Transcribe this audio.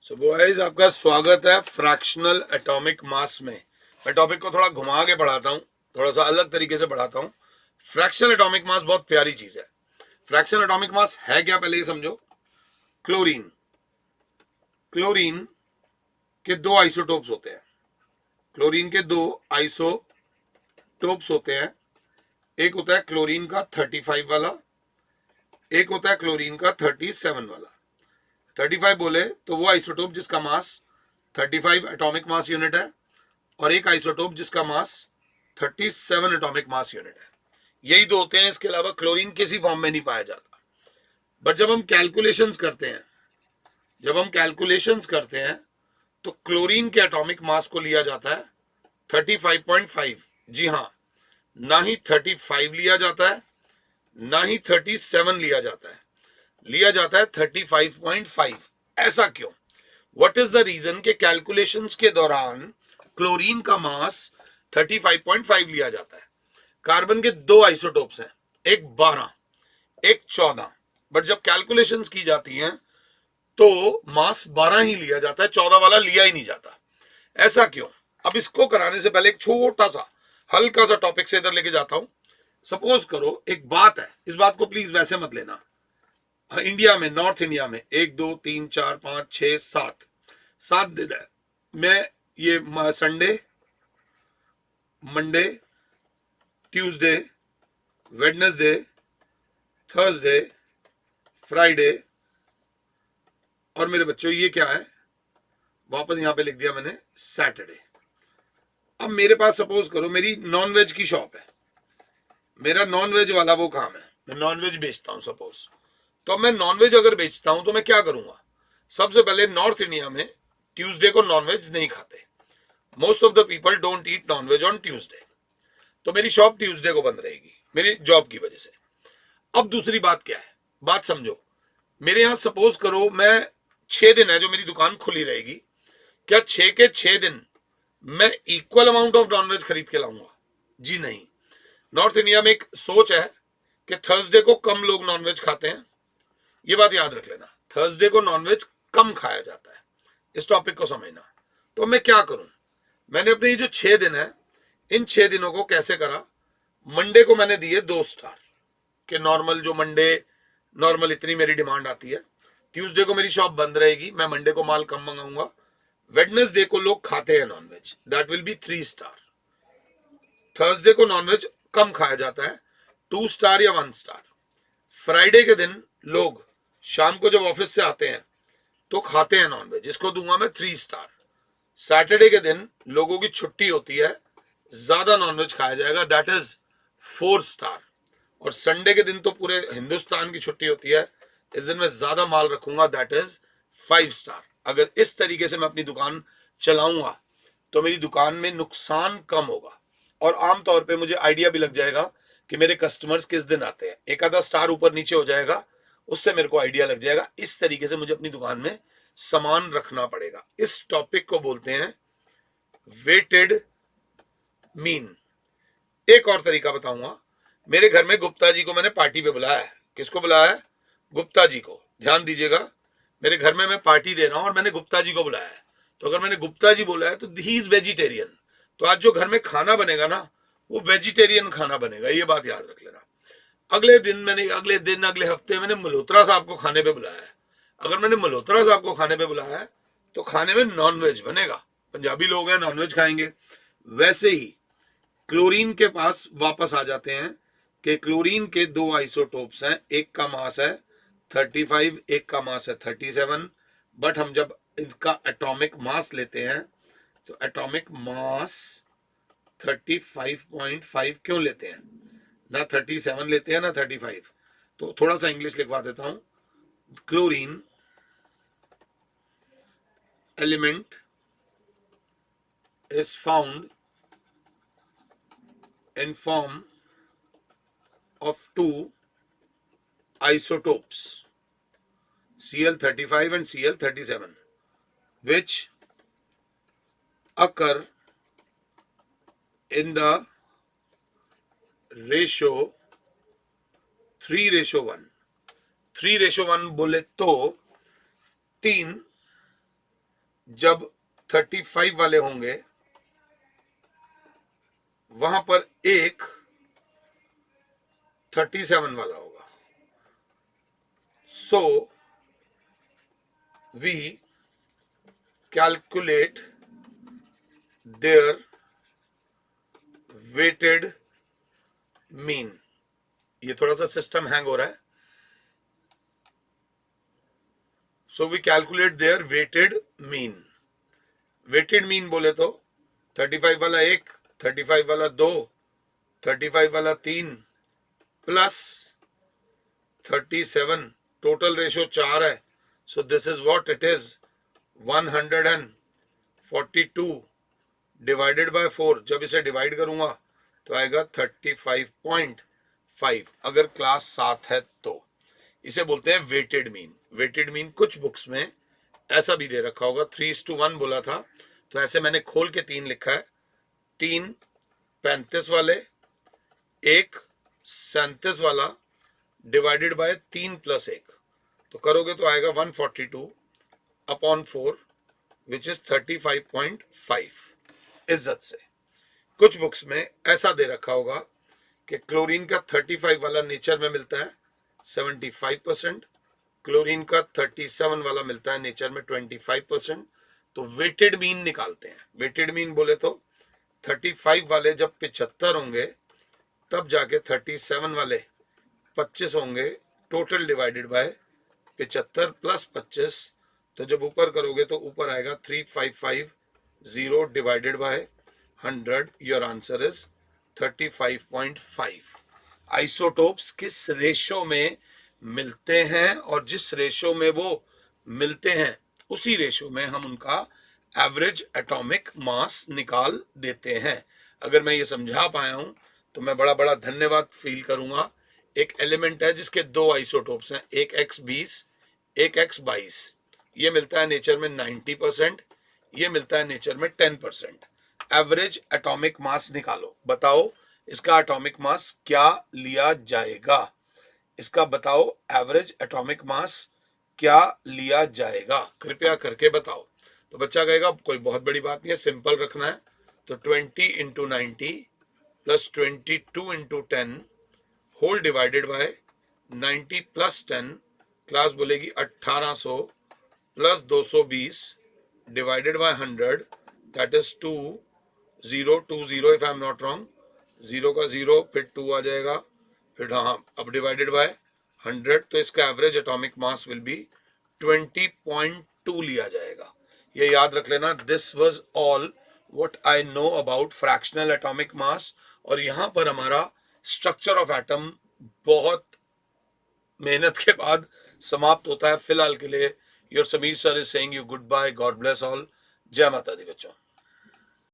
So boys, आपका स्वागत है फ्रैक्शनल एटॉमिक मास में। मैं टॉपिक को थोड़ा घुमा के पढ़ाता हूँ, थोड़ा सा अलग तरीके से पढ़ाता हूँ। फ्रैक्शनल एटॉमिक मास बहुत प्यारी चीज है। फ्रैक्शनल एटॉमिक मास है क्या, पहले ये समझो। क्लोरीन क्लोरीन के दो आइसोटोप्स होते हैं। क्लोरीन के दो आइसोटोप्स होते हैं। एक होता है क्लोरीन का 35 वाला, एक होता है क्लोरीन का 37 वाला। 35 बोले तो वो आइसोटोप जिसका मास 35 एटॉमिक मास यूनिट है, और एक आइसोटोप जिसका मास 37 एटॉमिक मास यूनिट है। यही दो होते हैं, इसके अलावा क्लोरीन किसी फॉर्म में नहीं पाया जाता। बट जब हम कैलकुलेशंस करते हैं तो क्लोरीन के एटॉमिक मास को लिया जाता है 35.5। जी हाँ, ना ही 35 लिया जाता है, ना ही 37 लिया जाता है 35.5। ऐसा क्यों? व्हाट इज द रीजन के कैलकुलेशंस के दौरान क्लोरीन का मास 35.5 लिया जाता है? कार्बन के दो आइसोटोप्स हैं, एक 12 एक 14, बट जब कैलकुलेशंस की जाती हैं तो मास 12 ही लिया जाता है, 14 वाला लिया ही नहीं जाता। ऐसा क्यों? अब इसको कराने से पहले एक छोटा सा हल्का सा टॉपिक से इधर लेके जाता हूं। सपोज करो एक बात है, इस बात को प्लीज वैसे मत लेना। इंडिया में, नॉर्थ इंडिया में 1 2 3 4 5 6 7 दिन है। मैं ये Sunday, Monday, Tuesday, Wednesday, Thursday, Friday, और मेरे बच्चों ये क्या है, वापस यहां पे लिख दिया मैंने सैटरडे। अब मेरे पास सपोज करो मेरी नॉन वेज की शॉप है, मेरा नॉन वेज वाला वो काम है, मैं नॉन वेज बेचता हूं सपोज। तो अब मैं नॉन वेज अगर बेचता हूं तो मैं क्या करूंगा? सबसे पहले नॉर्थ इंडिया में ट्यूसडे को नॉन वेज नहीं खाते। Most of the people don't eat non veg on Tuesday. तो मेरी शॉप ट्यूसडे को बंद रहेगी मेरी जॉब की वजह से। अब दूसरी बात क्या है, बात समझो। मेरे यहां सपोज करो मैं 6 दिन है जो मेरी दुकान खुली रहेगी। क्या 6 के 6 दिन मैं इक्वल अमाउंट ऑफ नॉनवेज खरीद के लाऊंगा? जी नहीं। नॉर्थ इंडिया में एक सोच है कि थर्सडे को कम लोग नॉनवेज खाते हैं। ये बात याद रख लेना, थर्सडे को नॉनवेज कम खाया जाता है। इस टॉपिक को समझना। तो मैं क्या करूं, मैंने अपने ये जो 6 दिन है, इन 6 दिनों को कैसे करा। मंडे को मैंने दिए 2 स्टार कि नॉर्मल, जो मंडे नॉर्मल इतनी मेरी डिमांड आती है। ट्यूसडे को मेरी शॉप बंद रहेगी, मैं मंडे को माल कम मंगाऊंगा। वेडनेसडे को लोग खाते हैं non veg, that will be 3 star. Thursday को नॉनवेज कम खाया जाता है, 2 स्टार या 1 स्टार। फ्राइडे के दिन लोग शाम को जब ऑफिस से आते हैं तो खाते हैं नॉनवेज, इसको दूंगा मैं 3 स्टार। सैटरडे के दिन लोगों की छुट्टी होती है, ज्यादा नॉनवेज खाया जाएगा, दैट इज 4 स्टार। और संडे के दिन तो पूरे हिंदुस्तान की छुट्टी होती है, इस दिन मैं ज्यादा माल रखूंगा, दैट इज 5 स्टार। अगर इस तरीके से मैं अपनी दुकान चलाऊंगा तो मेरी दुकान में नुकसान कम होगा, और आमतौर पे मुझे आइडिया भी लग जाएगा कि मेरे कस्टमर्स किस दिन आते हैं। एक आधा स्टार ऊपर नीचे हो जाएगा, उससे मेरे को आइडिया लग जाएगा। इस तरीके से मुझे अपनी दुकान में सामान रखना पड़ेगा। इस टॉपिक को बोलते हैं वेटेड मीन। एक और तरीका बताऊंगा। मेरे घर में गुप्ता जी को मैंने पार्टी पे बुलाया है। किसको बुलाया है? गुप्ता जी को। ध्यान दीजिएगा, मेरे घर में मैं पार्टी दे रहा हूं और मैंने गुप्ता जी को बुलाया है। तो अगर मैंने गुप्ता जी बोला है तो ही इज वेजिटेरियन। तो आज जो घर में खाना बनेगा ना, वो वेजिटेरियन खाना बनेगा, ये बात याद रख लेना। अगले हफ्ते मैंने मल्होत्रा साहब को खाने पे बुलाया है। अगर मैंने मल्होत्रा साहब को खाने पे बुलाया है तो खाने में नॉनवेज बनेगा। पंजाबी लोग हैं, नॉनवेज खाएंगे। वैसे ही क्लोरीन के पास वापस आ जाते हैं कि क्लोरीन के दो आइसोटोप्स हैं, एक का मास है 35, एक का मास है 37। बट हम जब इनका एटॉमिक मास लेते हैं तो एटॉमिक मास 35.5 क्यों लेते हैं? ना 37 लेते हैं ना 35। तो थोड़ा सा इंग्लिश लिखवा देता हूं। Chlorine element is found in form of two isotopes, Cl35 and Cl37, which occur in the ratio 3:1। 3:1 बोले तो 3 जब 35 वाले होंगे वहां पर एक 37 वाला होगा. So we calculate their weighted mean. ये थोड़ा सा सिस्टम हैंग हो रहा है. So we calculate their weighted mean. Weighted mean बोले तो 35 वाला एक, 35 वाला दो, 35 वाला तीन प्लस 37, टोटल रेशियो 4 है. So this is what it is, 142 divided by 4. जब इसे डिवाइड करूंगा तो आएगा 35.5 अगर क्लास 7 है तो. इसे बोलते हैं वेटेड मीन. वेटेड मीन कुछ बुक्स में ऐसा भी दे रखा होगा, 3:1 बोला था तो ऐसे मैंने खोल के 3 लिखा है. 3 35 वाले, एक 37 वाला डिवाइडेड बाय 3 प्लस 1. तो करोगे तो आएगा 142 अपॉन 4 विच इज 35.5. इज्जत से कुछ बुक्स में ऐसा दे रखा होगा कि क्लोरीन का 35 वाला नेचर में मिलता है 75%, क्लोरीन का 37 वाला मिलता है नेचर में 25%. तो वेटेड मीन निकालते हैं. वेटेड मीन बोले तो 35 वाले जब 75 होंगे तब जाके 37 वाले 25 होंगे, टोटल डिवाइडेड बाय 75 प्लस 25. तो जब ऊपर करोगे तो ऊपर आएगा 3550 divided by 100. Your answer is 35.5. Isotopes किस रेशो में मिलते हैं और जिस रेशो में वो मिलते हैं उसी रेशो में हम उनका एवरेज एटॉमिक मास निकाल देते हैं. अगर मैं ये समझा पाया हूं तो मैं बड़ा बड़ा धन्यवाद फील करूंगा. एक एलिमेंट है जिसके दो आइसोटोप्स हैं, एक X20, एक X22. ये मिलता है नेचर में 90%, ये मिलता है नेचर में 10%. एवरेज एटॉमिक मास निकालो. बताओ इसका एटॉमिक मास क्या लिया जाएगा. इसका बताओ एवरेज एटॉमिक मास क्या लिया जाएगा, कृपया करके बताओ. तो बच्चा कहेगा कोई बहुत बड़ी बात नहीं है, सिंपल रखना है. तो 20 into 90 plus 22 into 10 whole divided by 90 plus 10. Class बोलेगी 1800 plus 220 divided by 100. That is 2020 if I am not wrong. 0 का 0 फिर 2 आ जाएगा, फिर हाँ अब डिवाइडेड बाय 100. तो इसका average atomic mass will be 20.2 लिया जाएगा. ये याद रख लेना. This was all what I know about fractional atomic mass. और यहां पर हमारा स्ट्रक्चर ऑफ एटम बहुत मेहनत के बाद समाप्त होता है. फिलहाल के लिए your Sameer sir is saying you goodbye. God bless all. जय माता दी बच्चों.